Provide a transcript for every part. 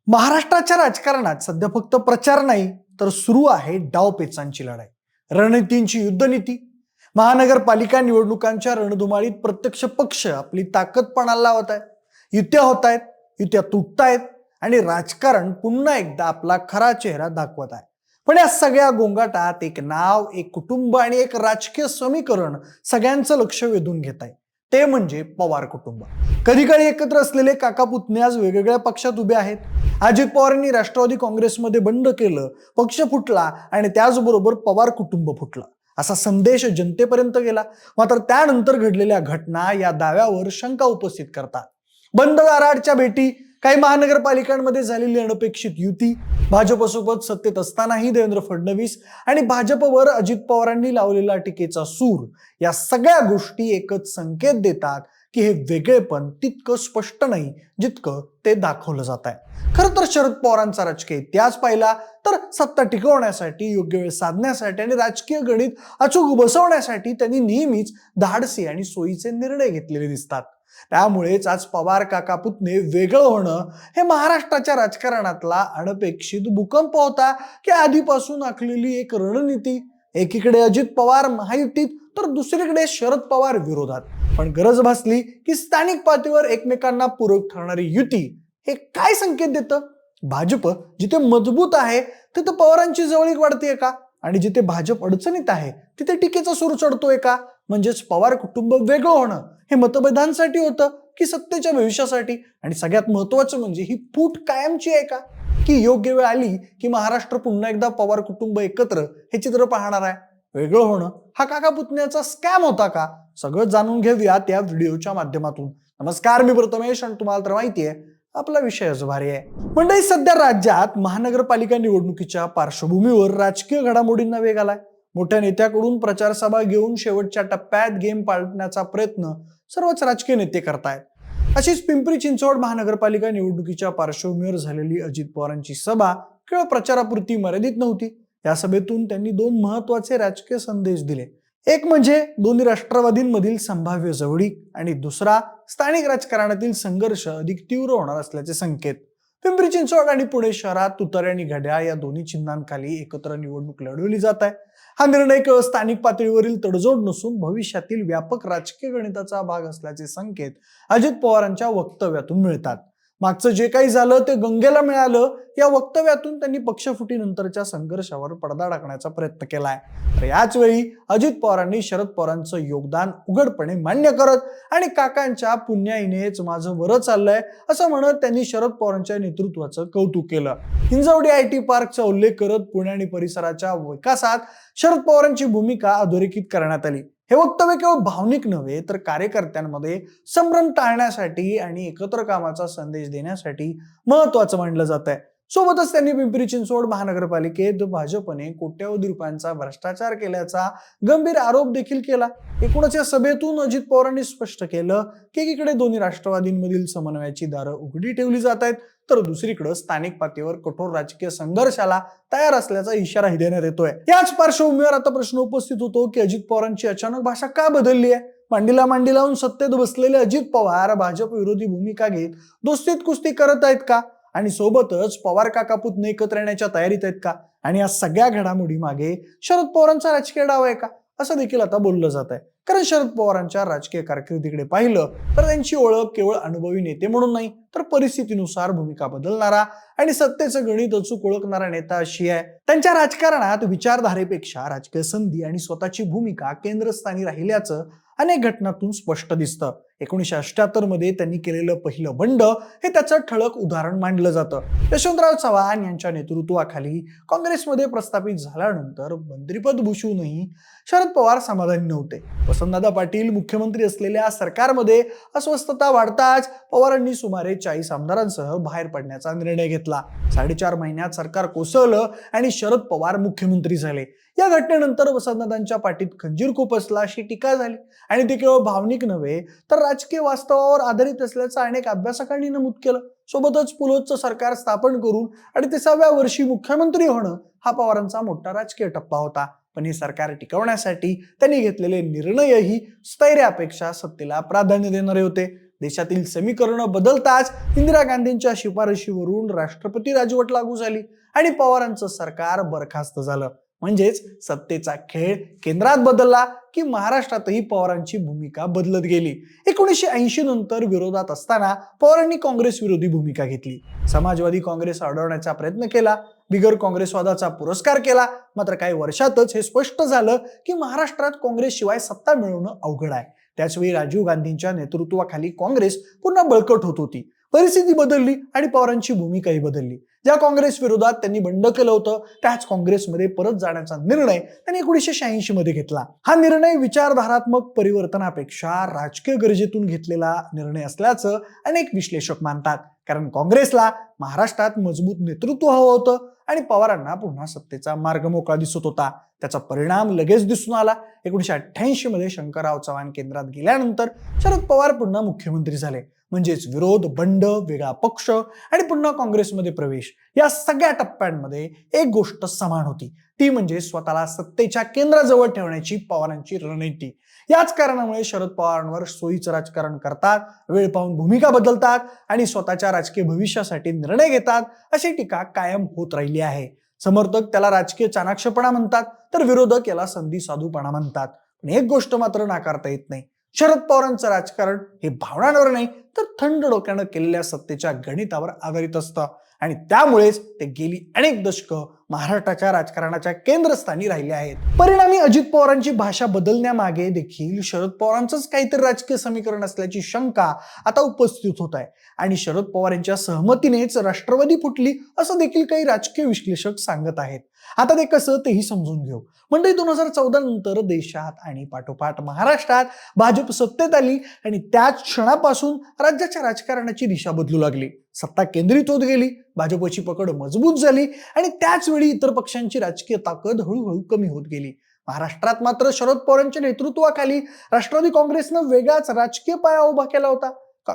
महाराष्ट्राच्या राजकारणात सध्या फक्त प्रचार नाही तर सुरू आहे डावपेचांची लढाई, रणनीतींची युद्धनीती. महानगरपालिका निवडणुकांच्या रणधुमाळीत प्रत्यक्ष पक्ष आपली ताकद पणाला लावत आहेत. युत्या होत आहेत, युत्या तुटतायत आणि राजकारण पुन्हा एकदा आपला खरा चेहरा दाखवत आहे. पण या सगळ्या गोंगाटात एक नाव, एक कुटुंब आणि एक राजकीय समीकरण सगळ्यांचं लक्ष वेधून घेत आहे. ते म्हणजे पवार कुटुंब. कधी काळी एकत्र असलेले काका पुतणे आज वेगवेगळ्या पक्षात उभे आहेत. अजित पवारांनी राष्ट्रवादी काँग्रेसमध्ये बंड केलं, पक्ष फुटला आणि त्याचबरोबर पवार कुटुंब फुटलं असा संदेश जनतेपर्यंत गेला. मात्र त्यानंतर घडलेल्या घटना या दाव्यावर शंका उपस्थित करतात. बंद दाराआडच्या भेटी, काही महानगरपालिकांमध्ये झालेली अनपेक्षित युती, भाजपसोबत सत्तेत असतानाही देवेंद्र फडणवीस आणि भाजपवर अजित पवारांनी लावलेला टीकेचा सूर, या सगळ्या गोष्टी एकच संकेत देतात की हे वेगळेपण तितकं स्पष्ट नाही जितकं ते दाखवलं जात आहे. खरं तर शरद पवारांचा राजकीय इतिहास पाहिला तर सत्ता टिकवण्यासाठी, योग्य वेळ साधण्यासाठी आणि राजकीय गणित अचूक बसवण्यासाठी त्यांनी नेहमीच धाडसी आणि सोयीचे निर्णय घेतलेले दिसतात. त्यामुळेच आज पवार काका पुतणे वेगळं होणं हे महाराष्ट्राच्या राजकारणातला अनपेक्षित भूकंप होता की आधीपासून आखलेली एक रणनीती. एकीकडे अजित पवार महायुतीत तर दुसरीकडे शरद पवार विरोधात. पण गरज भासली की स्थानिक पातळीवर एकमेकांना पूरक ठरणारी युती हे काय संकेत देतं? भाजप जिथे मजबूत आहे तिथे पवारांची जवळीक वाढतेय का? आणि जिथे भाजप अडचणीत आहे तिथे टीकेचा सूर चढतोय का? म्हणजेच पवार कुटुंब वेगळं होणं हे मतभेदांसाठी होतं की सत्तेच्या भविष्यासाठी? आणि सगळ्यात महत्वाचं म्हणजे ही फूट कायमची आहे का, की योग्य वेळ आली की महाराष्ट्र पुन्हा एकदा पवार कुटुंब एकत्र हे चित्र पाहणार आहे? वेगळं होणं हा काका पुतण्याचा स्कॅम होता का? सगळं जाणून घेऊया त्या व्हिडिओच्या माध्यमातून. नमस्कार, मी प्रथमेश आणि तुम्हाला तर माहिती आहे आपला विषयच भारी आहे. मंडळी, सध्या राज्यात महानगरपालिका निवडणुकीच्या पार्श्वभूमीवर राजकीय घडामोडींना वेग आलाय. मोठ्या नेत्याकडून प्रचार सभा घेऊन शेवटच्या टप्प्यात गेम पाळण्याचा प्रयत्न सर्वच राजकीय नेते करतायत. अशीच पिंपरी चिंचवड महानगरपालिका निवडणुकीच्या पार्श्वभूमीवर झालेली अजित पवारांची सभा केवळ प्रचारापुरती मर्यादित नव्हती. या सभेतून त्यांनी दोन महत्वाचे राजकीय संदेश दिले. एक म्हणजे दोन्ही राष्ट्रवादींमधील संभाव्य जवळीक आणि दुसरा स्थानिक राजकारणातील संघर्ष अधिक तीव्र होणार असल्याचे संकेत. पिंपरी चिंचवड आणि पुणे शहरात तुतारी आणि घड्याळ या दोन्ही चिन्हांखाली एकत्र निवडणूक लढवली जात आहे. हा निर्णय केवळ स्थानिक पातळीवरील तडजोड नसून भविष्यातील व्यापक राजकीय गणिताचा भाग असल्याचे संकेत अजित पवारांच्या वक्तव्यातून मिळतात. मागचं जे काही झालं ते गंगेला मिळालं या वक्तव्यातून त्यांनी पक्षफुटीनंतरच्या संघर्षावर पडदा टाकण्याचा प्रयत्न केलाय. तर याच वेळी अजित पवारांनी शरद पवारांचं योगदान उघडपणे मान्य करत आणि काकांच्या पुण्याईनेच माझं बरं चाललंय असं म्हणत त्यांनी शरद पवारांच्या नेतृत्वाचं कौतुक केलं. हिंजवडी IT पार्कचा उल्लेख करत पुणे आणि परिसराच्या विकासात शरद पवारांची भूमिका अधोरेखित करण्यात आली. हे वक्तव्य केवळ भावनिक नव्हे तर कार्यकर्त्यांमध्ये संभ्रम टाळण्यासाठी आणि एकत्र कामाचा संदेश देण्यासाठी महत्वाचं मानलं जात आहे. सोबतच त्यांनी पिंपरी चिंचवड महानगरपालिकेत भाजपने कोट्यवधी रुपयांचा भ्रष्टाचार केल्याचा गंभीर आरोप देखील केला. एकूणच या सभेतून अजित पवारांनी स्पष्ट केलं की एकीकडे दोन्ही राष्ट्रवादींमधील समन्वयाची दारं उघडी ठेवली जात आहेत तर दुसरीकडे स्थानिक पातळीवर कठोर राजकीय संघर्षाला तयार असल्याचा इशाराही देण्यात येतोय. याच पार्श्वभूमीवर आता प्रश्न उपस्थित होतो की अजित पवारांची अचानक भाषा का बदलली आहे? मांडीला मांडी लावून सत्तेत बसलेले अजित पवार भाजप विरोधी भूमिका घेत दोस्तीत कुस्ती करत आहेत का? आणि सोबतच पवार काका पुतणे एकत्र येण्याच्या तयारीत आहेत का? आणि या सगळ्या घडामोडी मागे शरद पवारांचा राजकीय डाव आहे का, असं देखील आता बोललं जात आहे. कारण शरद पवारांच्या राजकीय कारकिर्दीकडे पाहिलं तर त्यांची ओळख केवळ अनुभवी नेते म्हणून नाही तर परिस्थितीनुसार भूमिका बदलणारा आणि सत्तेचं गणित अचूक ओळखणारा नेता अशी आहे. त्यांच्या राजकारणात विचारधारेपेक्षा राजकीय संधी आणि स्वतःची भूमिका केंद्रस्थानी राहिल्याचं अनेक घटनांतून स्पष्ट दिसतं. 1978 मध्ये त्यांनी केलेलं पहिलं बंड हे त्याचं ठळक उदाहरण मानलं जातं. यशवंतराव चव्हाण यांच्या नेतृत्वाखाली काँग्रेसमध्ये प्रस्थापित झाल्यानंतर मंत्रिपद भूषवूनही शरद पवार समाधानी नव्हते. वसंतदादा पाटील मुख्यमंत्री असलेल्या सरकारमध्ये अस्वस्थता वाढताच पवारांनी सुमारे 40 आमदारांसह बाहेर पडण्याचा निर्णय घेतला. 4.5 महिन्यात सरकार कोसळलं आणि शरद पवार मुख्यमंत्री झाले. या घटनेनंतर वसंतदादांच्या पाठीत खंजीर खुपसला अशी टीका झाली आणि ते केवळ भावनिक नव्हे तर राजकीय वास्तवावर आधारित असल्याचं अनेक अभ्यासकांनी नमूद केलं. सोबतच पुलोचं सरकार स्थापन करून 38व्या वर्षी मुख्यमंत्री होणं हा पवारांचा मोठा राजकीय टप्पा होता. पण हे सरकार टिकवण्यासाठी त्यांनी घेतलेले निर्णयही स्थैर्यापेक्षा सत्तेला प्राधान्य देणारे होते. देशातील समीकरणं बदलताच इंदिरा गांधींच्या शिफारशीवरून राष्ट्रपती राजवट लागू झाली आणि पवारांचं सरकार बरखास्त झालं. म्हणजेच सत्तेचा खेळ केंद्रात बदलला की महाराष्ट्रातही पवारांची भूमिका बदलत गेली. 1980 नंतर विरोधात असताना पवारांनी काँग्रेस विरोधी भूमिका घेतली. समाजवादी काँग्रेस अडवण्याचा प्रयत्न केला, बिगर काँग्रेसवादाचा पुरस्कार केला. मात्र काही वर्षातच हे स्पष्ट झालं की महाराष्ट्रात काँग्रेसशिवाय सत्ता मिळवणं अवघड आहे. त्याचवेळी राजीव गांधींच्या नेतृत्वाखाली काँग्रेस पुन्हा बळकट होत होती. परिस्थिती बदलली आणि पवारांची भूमिकाही बदलली. ज्या काँग्रेस विरोधात त्यांनी बंड केलं होतं त्याच काँग्रेसमध्ये परत जाण्याचा निर्णय त्यांनी 1986 मध्ये घेतला. हा निर्णय विचारधारात्मक परिवर्तनापेक्षा राजकीय गरजेतून घेतलेला निर्णय असल्याचं अनेक विश्लेषक मानतात. कारण काँग्रेसला महाराष्ट्रात मजबूत नेतृत्व हवं होतं आणि पवारांना पुन्हा सत्तेचा मार्ग मोकळा दिसत होता. त्याचा परिणाम लगेच दिसून आला. 1988 मध्ये शंकरराव चव्हाण केंद्रात गेल्यानंतर शरद पवार पुन्हा मुख्यमंत्री झाले. म्हणजेच विरोध, बंड, वेगळा पक्ष आणि पुन्हा काँग्रेसमध्ये प्रवेश, या सगळ्या टप्प्यांमध्ये एक गोष्ट समान होती, ती म्हणजे स्वतःला सत्तेच्या केंद्राजवळ ठेवण्याची पवारांची रणनीती. याच कारणामुळे शरद पवारांवर सोयीचं राजकारण करतात, वेळ पाहून भूमिका बदलतात आणि स्वतःच्या राजकीय भविष्यासाठी निर्णय घेतात, अशी टीका कायम होत राहिली आहे. समर्थक त्याला राजकीय चाणाक्षपणा म्हणतात, तर विरोधक याला संधी साधूपणा म्हणतात. पण एक गोष्ट मात्र नाकारता येत नाही, शरद पवारांचं राजकारण हे भावनांवर नाही तर थंड डोक्यानं केलेल्या सत्तेच्या गणितावर आधारित असतं आणि त्यामुळेच ते गेली अनेक दशकं महाराष्ट्राच्या राजकारणाच्या केंद्रस्थानी राहिले आहेत. परिणामी अजित पवारांची भाषा बदलण्यामागे देखील शरद पवारांचंच काहीतरी राजकीय समीकरण असल्याची शंका आता उपस्थित होत आहे आणि शरद पवार यांच्या सहमतीनेच राष्ट्रवादी फुटली असं देखील काही राजकीय विश्लेषक सांगत आहेत. आता ते कसं तेही समजून घेऊ. मंडळी, 2014 नंतर देशात आणि पाठोपाठ महाराष्ट्रात भाजप सत्तेत आली आणि त्याच क्षणापासून राज्याच्या राजकारणाची दिशा बदलू लागली. सत्ता केंद्रित होत गेली, भाजपची पकड मजबूत झाली आणि त्याच वेळी इतर पक्षांची राजकीय ताकद हळूहळू कमी होत गेली. महाराष्ट्रात मात्र शरद पवारांच्या नेतृत्वाखाली राष्ट्रवादी काँग्रेसनं वेगळाच राजकीय पाया उभा केला होता.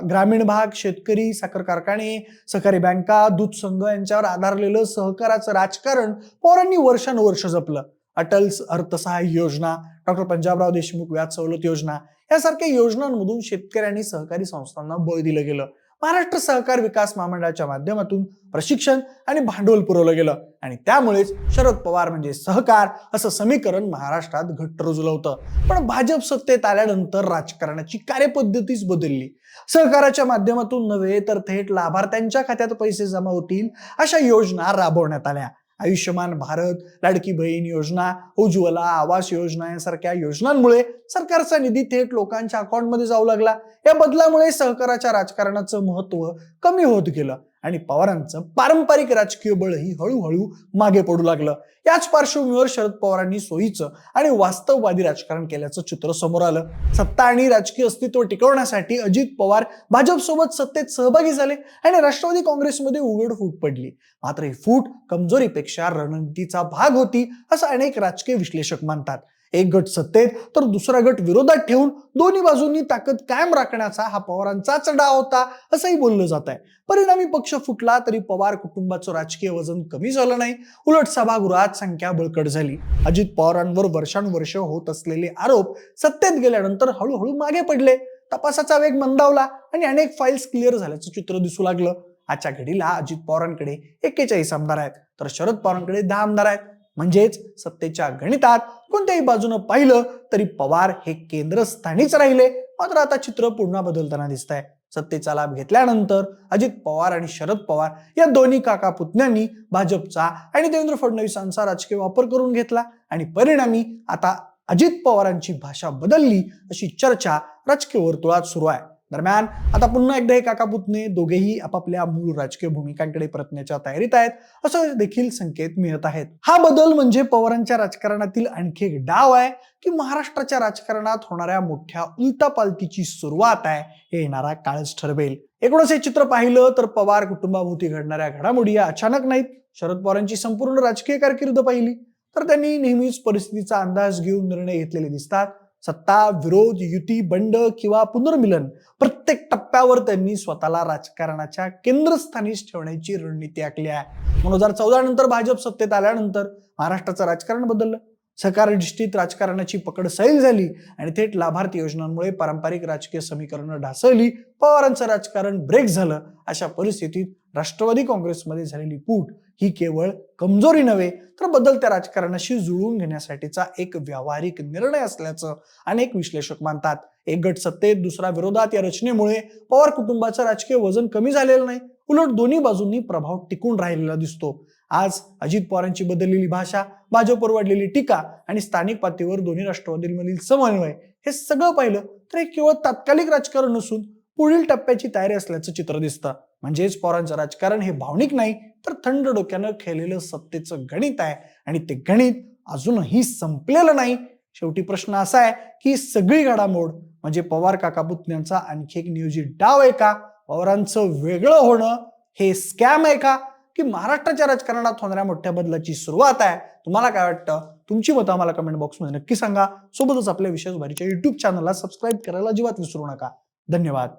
ग्रामीण भाग, शेतकरी, साखर कारखाने, सहकारी बँका, दूध संघ यांच्यावर आधारलेलं सहकाराचं राजकारण पवारांनी वर्षानुवर्ष जपलं. अटल अर्थसहाय्य योजना, डॉक्टर पंजाबराव देशमुख व्याज सवलत योजना यासारख्या योजनांमधून शेतकरी आणि सहकारी संस्थांना बळ दिलं गेलं. महाराष्ट्र सहकार विकास महामंडळाच्या माध्यमातून प्रशिक्षण आणि भांडवल पुरवलं गेलं आणि त्यामुळेच शरद पवार म्हणजे सहकार असं समीकरण महाराष्ट्रात घट्ट रुजलं होतं. पण भाजप सत्तेत आल्यानंतर राजकारणाची कार्यपद्धतीच बदलली. सहकाराच्या माध्यमातून नव्हे तर थेट लाभार्थ्यांच्या खात्यात पैसे जमा होतील अशा योजना राबवण्यात आल्या. आयुष्यमान भारत, लाडकी बहीण योजना, उज्ज्वला, आवास योजना यासारख्या योजनांमुळे सरकारचा निधी थेट लोकांच्या अकाउंटमध्ये जाऊ लागला. या बदलामुळे सहकाराच्या राजकारणाचं महत्व कमी होत गेलं आणि पवारांचं पारंपरिक राजकीय बळही हळूहळू मागे पडू लागलं. याच पार्श्वभूमीवर शरद पवारांनी सोयीचं आणि वास्तववादी राजकारण केल्याचं चित्र समोर आलं. सत्ता आणि राजकीय अस्तित्व टिकवण्यासाठी अजित पवार भाजपसोबत सत्तेत सहभागी झाले आणि राष्ट्रवादी काँग्रेसमध्ये उघड फूट पडली. मात्र ही फूट कमजोरीपेक्षा रणनीतीचा भाग होती असं अनेक राजकीय विश्लेषक मानतात. एक गट सत्तेत तर दुसरा गट विरोधात ठेवून दोन्ही बाजूंनी ताकद कायम राखण्याचा हा पवारांचाच डाव होता असंही बोललं जात आहे. परिणामी पक्ष फुटला तरी पवार कुटुंबाचं राजकीय वजन कमी झालं नाही, उलट सभागृहात संख्या बळकट झाली. अजित पवारांवर वर्षानुवर्ष होत असलेले आरोप सत्तेत गेल्यानंतर हळूहळू मागे पडले. तपासाचा वेग मंदावला आणि अनेक फाईल्स क्लिअर झाल्याचं चित्र दिसू लागलं. आजच्या घडीला अजित पवारांकडे 41 आमदार आहेत तर शरद पवारांकडे 10 आमदार आहेत. म्हणजेच सत्तेच्या गणितात कोणत्याही बाजूनं पाहिलं तरी पवार हे केंद्रस्थानीच राहिले. मात्र आता चित्र पुन्हा बदलताना दिसत आहे. सत्तेचा लाभ घेतल्यानंतर अजित पवार आणि शरद पवार या दोन्ही काका पुतण्यांनी भाजपचा आणि देवेंद्र फडणवीसांचा राजकीय वापर करून घेतला आणि परिणामी आता अजित पवारांची भाषा बदलली अशी चर्चा राजकीय वर्तुळात सुरू आहे. दरम्यान आता पुन्हा एकदा हे काका पुतणे दोघेही आपापल्या मूळ राजकीय भूमिकांकडे परतण्याच्या तयारीत आहेत असं देखील संकेत मिळत आहेत. हा बदल म्हणजे पवारांच्या राजकारणातील आणखी एक डाव आहे की महाराष्ट्राच्या राजकारणात होणाऱ्या मोठ्या उलटापालटीची सुरुवात आहे, हे येणारा काळच ठरवेल. एकूणच हे चित्र पाहिलं तर पवार कुटुंबाभोवती घडणाऱ्या घडामोडी या अचानक नाहीत. शरद पवारांची संपूर्ण राजकीय कारकीर्द पाहिली तर त्यांनी नेहमीच परिस्थितीचा अंदाज घेऊन निर्णय घेतलेले दिसतात. सत्ता, विरोध, युती, बंड किंवा पुनर्मिलन प्रत्येक टप्प्यावर त्यांनी स्वतःला राजकारणाच्या केंद्रस्थानीच ठेवण्याची रणनीती आखली आहे. 2014 नंतर भाजप सत्तेत आल्यानंतर महाराष्ट्राचं राजकारण बदललं. सहकार अधिष्ठित राजकारणाची पकड सैल झाली आणि थेट लाभार्थी योजनांमुळे पारंपरिक राजकीय समीकरणं ढासळली, पवारांचं राजकारण ब्रेक झालं. अशा परिस्थितीत राष्ट्रवादी काँग्रेसमध्ये झालेली फूट ही केवळ कमजोरी नव्हे तर बदलत्या राजकारणाशी जुळवून घेण्यासाठीचा एक व्यावहारिक निर्णय असल्याचं अनेक विश्लेषक मानतात. एक गट सत्तेत, दुसरा विरोधात या रचनेमुळे पवार कुटुंबाचं राजकीय वजन कमी झालेलं नाही, उलट दोन्ही बाजूंनी प्रभाव टिकून राहिलेला दिसतो. आज अजित पवारांची बदललेली भाषा, भाजपवर वाढलेली टीका आणि स्थानिक पातळीवर दोन्ही राष्ट्रवादींमधील समन्वय हे सगळं पाहिलं तर हे केवळ तात्कालिक राजकारण नसून पुढील टप्प्याची तयारी असल्याचं चित्र दिसतं. म्हणजेच पवारांचं राजकारण हे भावनिक नाही तर थंड डोक्यानं खेळलेलं सत्तेचं गणित आहे आणि ते गणित अजूनही संपलेलं नाही. शेवटी प्रश्न असा आहे की सगळी घडामोड म्हणजे पवार काका पुतण्यांचा आणखी एक नियोजित डाव आहे का? पवारांचं वेगळं होणं हे स्कॅम आहे का? की महाराष्ट्राच्या राजकारणात होणाऱ्या मोठ्या बदलाची सुरुवात आहे? तुम्हाला काय वाटतं? तुमची मतं आम्हाला कमेंट बॉक्समध्ये नक्की सांगा. सोबतच आपल्या विशेष भारीच्या युट्यूब चॅनलला सबस्क्राईब करायला अजिबात विसरू नका. धन्यवाद.